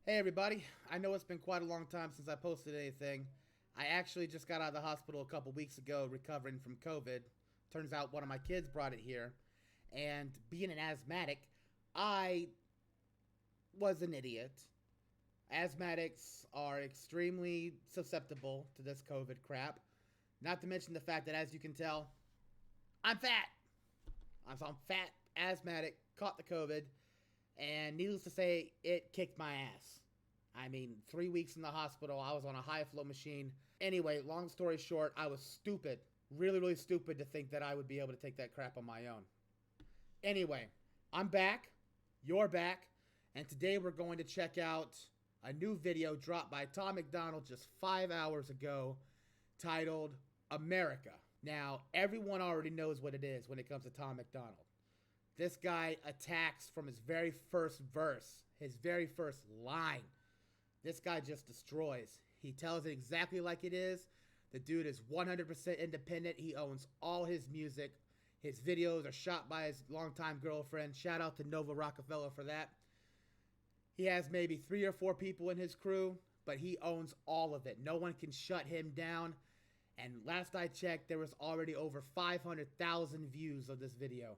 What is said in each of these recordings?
Hey everybody, I know it's been quite a long time since I posted anything. I actually just got out of the hospital a couple weeks ago recovering from COVID. Turns out one of my kids brought it here. And being an asthmatic, I was an idiot. Asthmatics are extremely susceptible to this COVID crap. Not to mention the fact that, as you can tell, I'm fat. I'm fat, asthmatic, caught the COVID, and needless to say, it kicked my ass. I mean, 3 weeks in the hospital, I was on a high flow machine. Anyway, long story short, I was stupid, really stupid to think that I would be able to take that crap on my own. Anyway, I'm back, you're back, and today we're going to check out a new video dropped by Tom McDonald just 5 hours ago titled America. Now, everyone already knows what it is when it comes to Tom McDonald. This guy attacks from his very first verse, his very first line. This guy just destroys. He tells it exactly like it is. The dude is 100% independent. He owns all his music. His videos are shot by his longtime girlfriend. Shout out to Nova Rockefeller for that. He has maybe 3 or 4 people in his crew, but he owns all of it. No one can shut him down. And last I checked, there was already over 500,000 views of this video,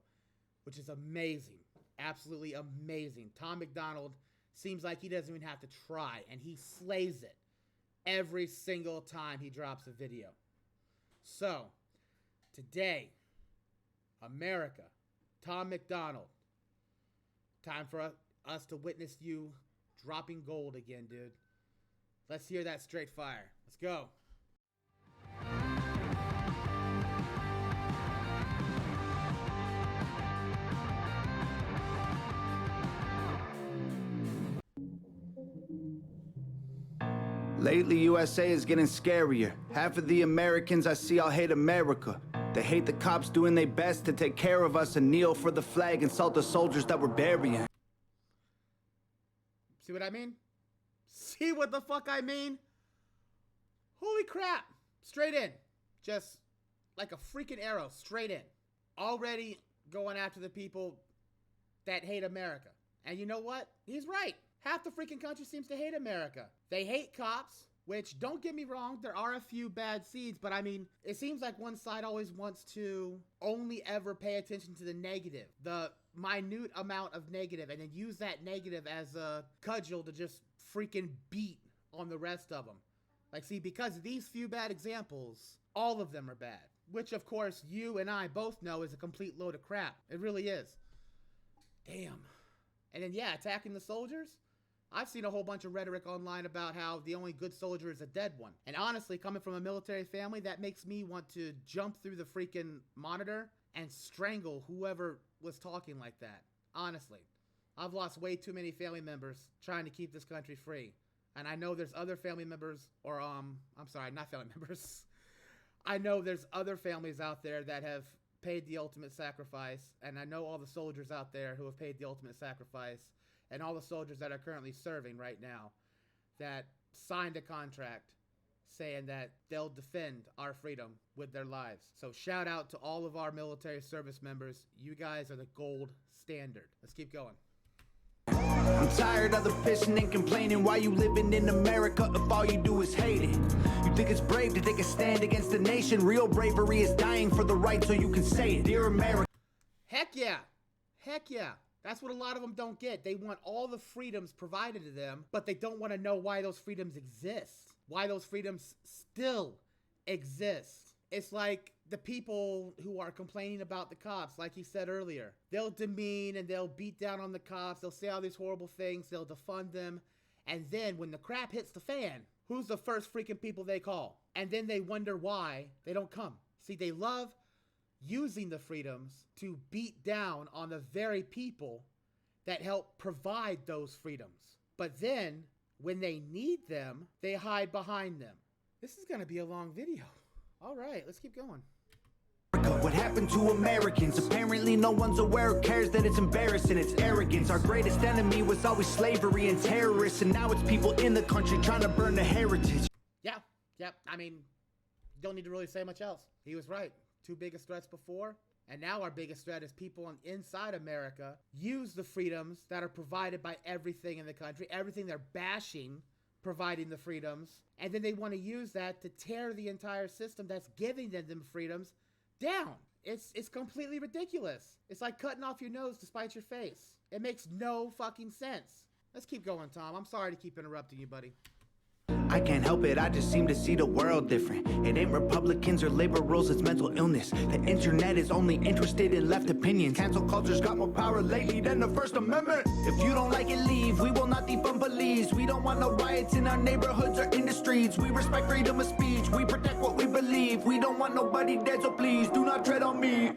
which is amazing. Absolutely amazing. Tom McDonald seems like he doesn't even have to try, and he slays it every single time he drops a video. So, today, America, Tom McDonald. Time for us to witness you dropping gold again, dude. Let's hear that straight fire. Let's go. Lately, USA is getting scarier. Half of the Americans I see all hate America. They hate the cops doing their best to take care of us and kneel for the flag and salt the soldiers that we're burying. See what I mean? See what the fuck I mean? Holy crap. Straight in. Just like a freaking arrow. Straight in. Already going after the people that hate America. And you know what? He's right. Half the freaking country seems to hate America. They hate cops, which, don't get me wrong, there are a few bad seeds, but I mean, it seems like one side always wants to only ever pay attention to the negative, the minute amount of negative, and then use that negative as a cudgel to just freaking beat on the rest of them. Like, see, because of these few bad examples, all of them are bad, which, of course, you and I both know is a complete load of crap. It really is. Damn. And then, yeah, attacking the soldiers? I've seen a whole bunch of rhetoric online about how the only good soldier is a dead one. And honestly, coming from a military family, that makes me want to jump through the freaking monitor and strangle whoever was talking like that. Honestly. I've lost way too many family members trying to keep this country free. And I know there's other family members, or I'm sorry, not family members. I know there's other families out there that have paid the ultimate sacrifice. And I know all the soldiers out there who have paid the ultimate sacrifice. And all the soldiers that are currently serving right now that signed a contract saying that they'll defend our freedom with their lives. So shout out to all of our military service members. You guys are the gold standard. Let's keep going. I'm tired of the pissing and complaining. Why you living in America if all you do is hate it? You think it's brave to take a stand against the nation? Real bravery is dying for the right so you can say it. Dear America. Heck yeah. Heck yeah. That's what a lot of them don't get. They want all the freedoms provided to them, but they don't want to know why those freedoms exist. Why those freedoms still exist. It's like the people who are complaining about the cops, like you said earlier. They'll demean and they'll beat down on the cops. They'll say all these horrible things. They'll defund them. And then when the crap hits the fan, who's the first freaking people they call? And then they wonder why they don't come. See, they love using the freedoms to beat down on the very people that help provide those freedoms. But then, when they need them, they hide behind them. This is gonna be a long video. All right, let's keep going. What happened to Americans? Apparently no one's aware or cares that it's embarrassing. It's arrogance. Our greatest enemy was always slavery and terrorists, and now it's people in the country trying to burn the heritage. Yeah, I mean, don't need to really say much else. He was right. Two biggest threats before, And now our biggest threat is people inside America use the freedoms that are provided by everything in the country, everything they're bashing, providing the freedoms, and then they want to use that to tear the entire system that's giving them freedoms down. It's completely ridiculous. It's like cutting off your nose to spite your face. It makes no fucking sense. Let's keep going, Tom. I'm sorry to keep interrupting you, buddy. I can't help it, I just seem to see the world different. It ain't Republicans or liberals, it's mental illness. The internet is only interested in left opinions. Cancel culture's got more power lately than the First Amendment. If you don't like it, leave. We will not defund police. We don't want no riots in our neighborhoods or in the streets. We respect freedom of speech. We protect what we believe. We don't want nobody dead, so please do not tread on me.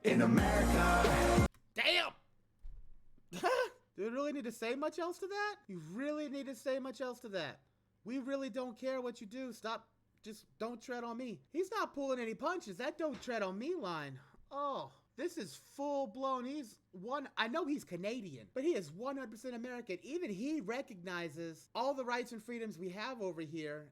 In America. Damn! Do we really need to say much else to that? You really need to say much else to that? We really don't care what you do. Stop. Just don't tread on me. He's not pulling any punches. That don't tread on me line. Oh, this is full blown. I know he's Canadian, but he is 100% American. Even he recognizes all the rights and freedoms we have over here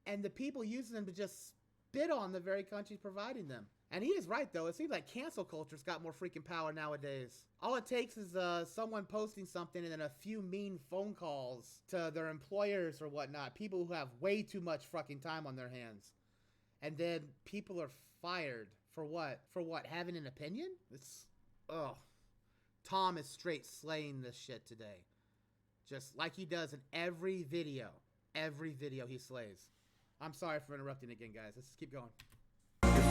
and the people using them to just spit on the very countries providing them. And he is right, though. It seems like cancel culture's got more freaking power nowadays. All it takes is someone posting something and then a few mean phone calls to their employers or whatnot. People who have way too much fucking time on their hands. And then people are fired. For what? For what? Having an opinion? Tom is straight slaying this shit today. Just like he does in every video. Every video he slays. I'm sorry for interrupting again, guys. Let's just keep going.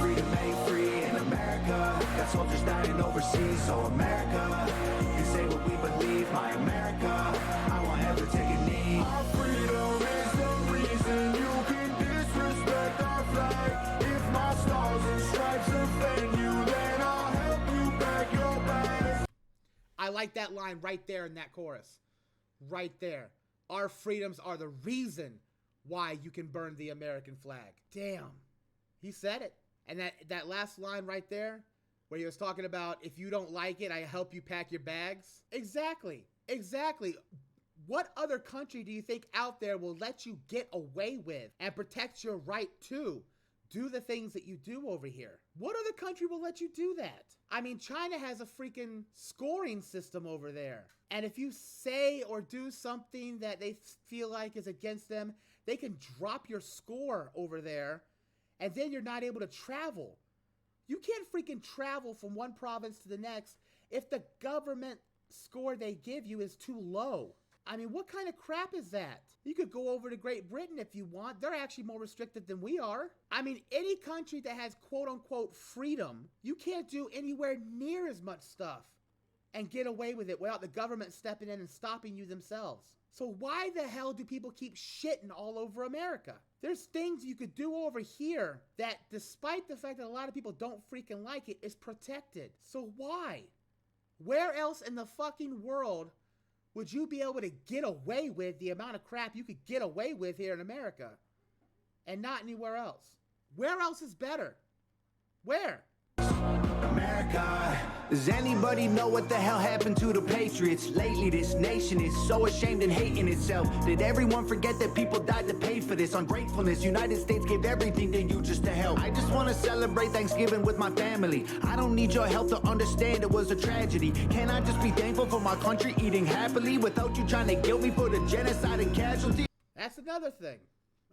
Freedom ain't free in America. Got soldiers dying overseas, so America, we say what we believe, my America, I won't ever take a knee. Our freedom is the reason you can disrespect our flag. If my stars and stripes offend you, then I'll help you pack your bags. I like that line right there in that chorus. Right there. Our freedoms are the reason why you can burn the American flag. Damn. He said it. And that last line right there, where he was talking about, if you don't like it, I help you pack your bags. Exactly. Exactly. What other country do you think out there will let you get away with and protect your right to do the things that you do over here? What other country will let you do that? I mean, China has a freaking scoring system over there. And if you say or do something that they feel like is against them, they can drop your score over there. And then you're not able to travel. You can't freaking travel from one province to the next if the government score they give you is too low. I mean, what kind of crap is that? You could go over to Great Britain if you want. They're actually more restricted than we are. I mean, any country that has quote unquote freedom, you can't do anywhere near as much stuff and get away with it without the government stepping in and stopping you themselves. So why the hell do people keep shitting all over America? There's things you could do over here that, despite the fact that a lot of people don't freaking like it, is protected. So why? Where else in the fucking world would you be able to get away with the amount of crap you could get away with here in America and not anywhere else? Where else is better? Where? America. Does anybody know what the hell happened to the Patriots? Lately this nation is so ashamed and hating itself. Did everyone forget that people died to pay for this? Ungratefulness, United States gave everything to you just to help. I just want to celebrate Thanksgiving with my family. I don't need your help to understand it was a tragedy. Can I just be thankful for my country eating happily without you trying to guilt me for the genocide and casualty? That's another thing.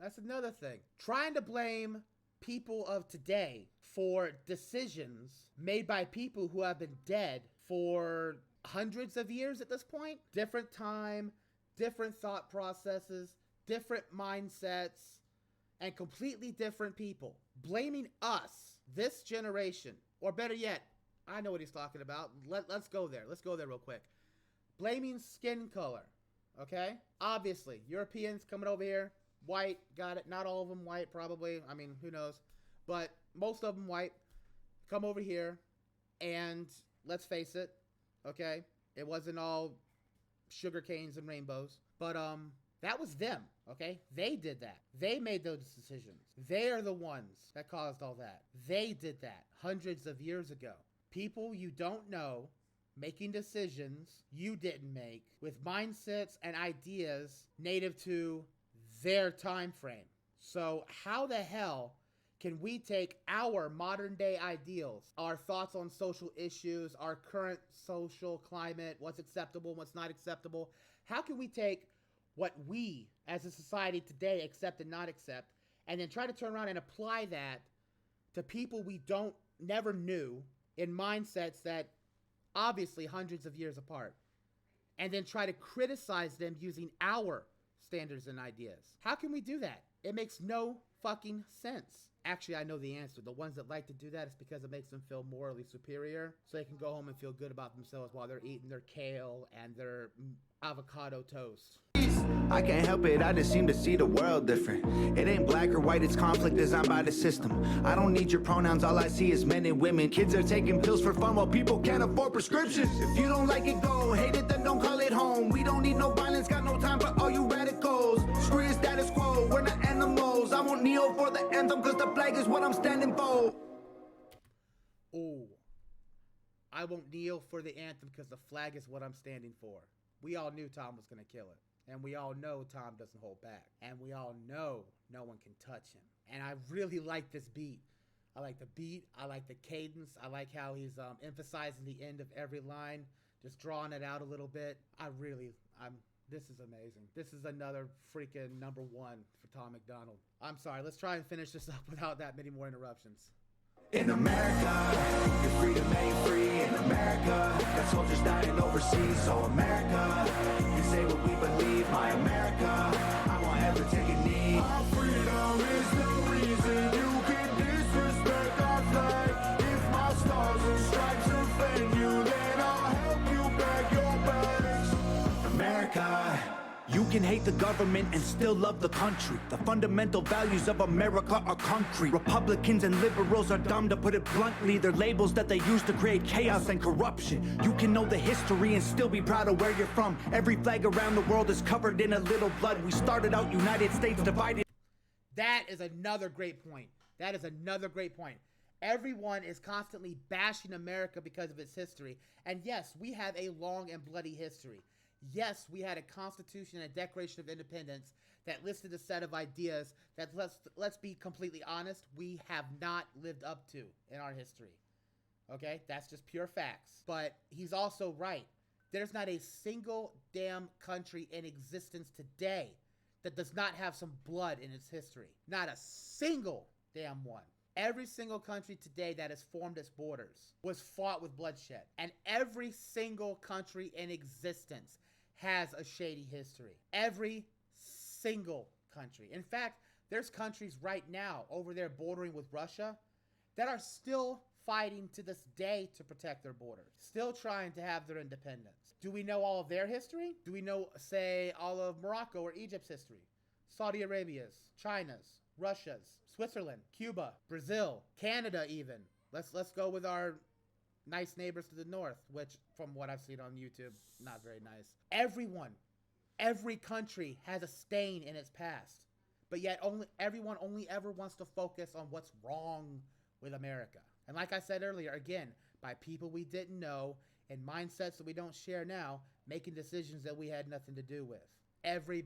That's another thing. Trying to blame people of today for decisions made by people who have been dead for hundreds of years at this point. Different time, different thought processes, different mindsets, and completely different people. Blaming us, this generation, or better yet, I know what he's talking about. Let's go there. Let's go there real quick. Blaming skin color, okay? Obviously, Europeans coming over here, white, got it. Not all of them white, probably. I mean, who knows? But most of them white, come over here, and let's face it, okay? It wasn't all sugar canes and rainbows, but that was them, okay? They did that. They made those decisions. They are the ones that caused all that. They did that hundreds of years ago. People you don't know making decisions you didn't make with mindsets and ideas native to their time frame. So how the hell can we take our modern day ideals, our thoughts on social issues, our current social climate, what's acceptable, what's not acceptable? How can we take what we as a society today accept and not accept, and then try to turn around and apply that to people we never knew in mindsets that obviously hundreds of years apart, and then try to criticize them using our standards and ideas? How can we do that? It makes no fucking sense. Actually, I know the answer. The ones that like to do that is because it makes them feel morally superior, so they can go home and feel good about themselves while they're eating their kale and their avocado toast. I can't help it, I just seem to see the world different. It ain't black or white, it's conflict designed by the system. I don't need your pronouns, all I see is men and women. Kids are taking pills for fun while people can't afford prescriptions. If you don't like it, go. Hate it, then don't call it home. We don't need no violence, got no time for all you radicals. Screw your status quo, we're not animals. I won't kneel for the anthem, cause the flag is what I'm standing for. Oh, I won't kneel for the anthem because the flag is what I'm standing for. We all knew Tom was going to kill it. And we all know Tom doesn't hold back. And we all know no one can touch him. And I really like this beat. I like the beat. I like the cadence. I like how he's emphasizing the end of every line, just drawing it out a little bit. This is amazing. This is another freaking #1 for Tom McDonald. I'm sorry. Let's try and finish this up without that many more interruptions. In America, your freedom ain't free. In America, got soldiers dying overseas. So America, you say what we believe. My America, I won't ever take a knee. Our freedom is the reason you can disrespect our flag. If my stars and stripes offend you, then I'll help you pack your bags. America, you can hate the government and still love the country. The fundamental values of America are concrete. Republicans and liberals are dumb, to put it bluntly. They're labels that they use to create chaos and corruption. You can know the history and still be proud of where you're from. Every flag around the world is covered in a little blood. We started out United States divided. That is another great point. That is another great point. Everyone is constantly bashing America because of its history. And yes, we have a long and bloody history. Yes, we had a Constitution and a Declaration of Independence that listed a set of ideas that, let's be completely honest, we have not lived up to in our history. Okay? That's just pure facts. But he's also right. There's not a single damn country in existence today that does not have some blood in its history. Not a single damn one. Every single country today that has formed its borders was fought with bloodshed. And every single country in existence has a shady history. Every single country. In fact, there's countries right now over there bordering with Russia that are still fighting to this day to protect their borders. Still trying to have their independence. Do we know all of their history? Do we know, say, all of Morocco or Egypt's history? Saudi Arabia's, China's, Russia's, Switzerland, Cuba, Brazil, Canada even. Let's go with our nice neighbors to the north, which from what I've seen on YouTube, not very nice. Every country has a stain in its past, but yet everyone only ever wants to focus on what's wrong with America. And like I said earlier, again, by people we didn't know and mindsets that we don't share now, making decisions that we had nothing to do with. Every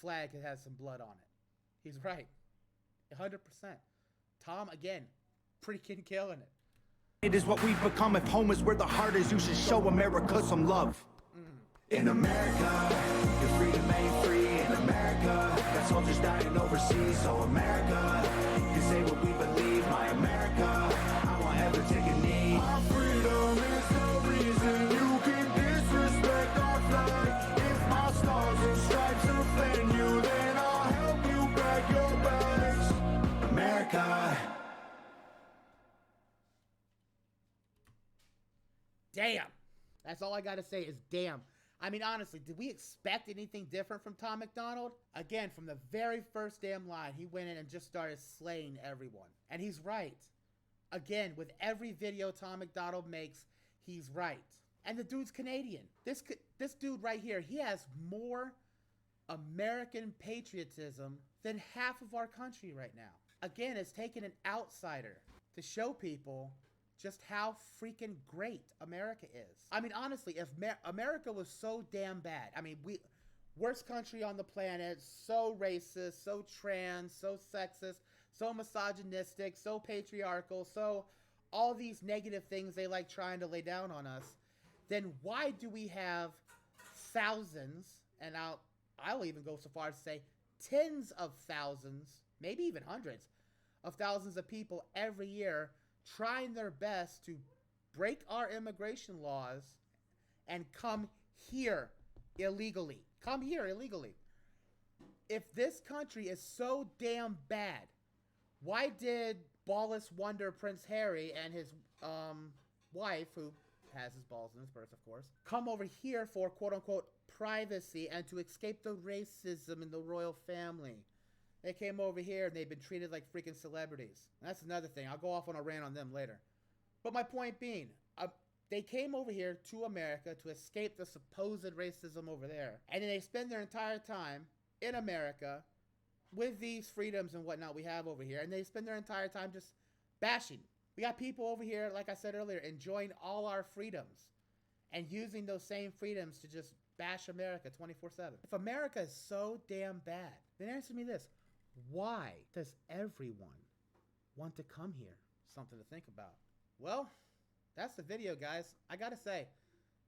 flag has some blood on it. He's right. 100%. Tom, again, freaking killing it. It is what we've become. If home is where the heart is, you should show America some love. In America, your freedom ain't free. In America, got soldiers dying overseas. So America, you say what we believe. My America, I won't ever take a knee. Our freedom is the reason you can disrespect our flag. If my stars and stripes offend you, then I'll help you pack your bags. America. Damn. That's all I got to say is damn. I mean, honestly, did we expect anything different from Tom McDonald? Again, from the very first damn line, he went in and just started slaying everyone. And he's right. Again, with every video Tom McDonald makes, he's right. And the dude's Canadian. This dude right here, he has more American patriotism than half of our country right now. Again, it's taken an outsider to show people just how freaking great America is. I mean, honestly, if America was so damn bad, I mean, worst country on the planet, so racist, so trans, so sexist, so misogynistic, so patriarchal, so all these negative things they like trying to lay down on us, then why do we have thousands, and I'll even go so far as to say tens of thousands, maybe even hundreds of thousands of people every year trying their best to break our immigration laws and come here illegally. Come here illegally. If this country is so damn bad, why did ballless wonder Prince Harry and his wife, who has his balls in his purse, of course, come over here for quote-unquote privacy and to escape the racism in the royal family? They came over here and they've been treated like freaking celebrities. And that's another thing. I'll go off on a rant on them later. But my point being, they came over here to America to escape the supposed racism over there. And then they spend their entire time in America with these freedoms and whatnot we have over here. And they spend their entire time just bashing. We got people over here, like I said earlier, enjoying all our freedoms and using those same freedoms to just bash America 24/7. If America is so damn bad, then answer me this. Why does everyone want to come here? Something to think about. Well, that's the video, guys. I gotta say,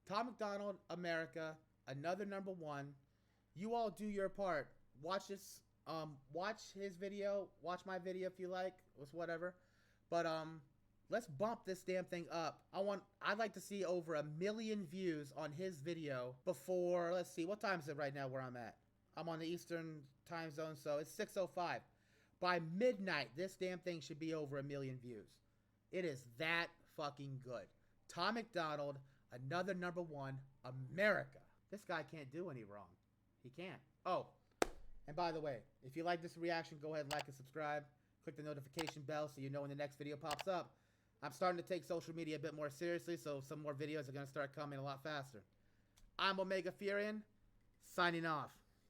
Tom McDonald, America, another #1. You all do your part. Watch this. Watch his video. Watch my video if you like. It's whatever. But let's bump this damn thing up. I'd like to see over 1 million views on his video before, let's see, what time is it right now where I'm at? I'm on the Eastern time zone, so it's 6:05. By midnight, this damn thing should be over 1 million views. It is that fucking good. Tom McDonald, another #1, America. This guy can't do any wrong. He can't. Oh, and by the way, if you like this reaction, go ahead and like and subscribe. Click the notification bell so you know when the next video pops up. I'm starting to take social media a bit more seriously, so some more videos are going to start coming a lot faster. I'm Omega Furion, signing off.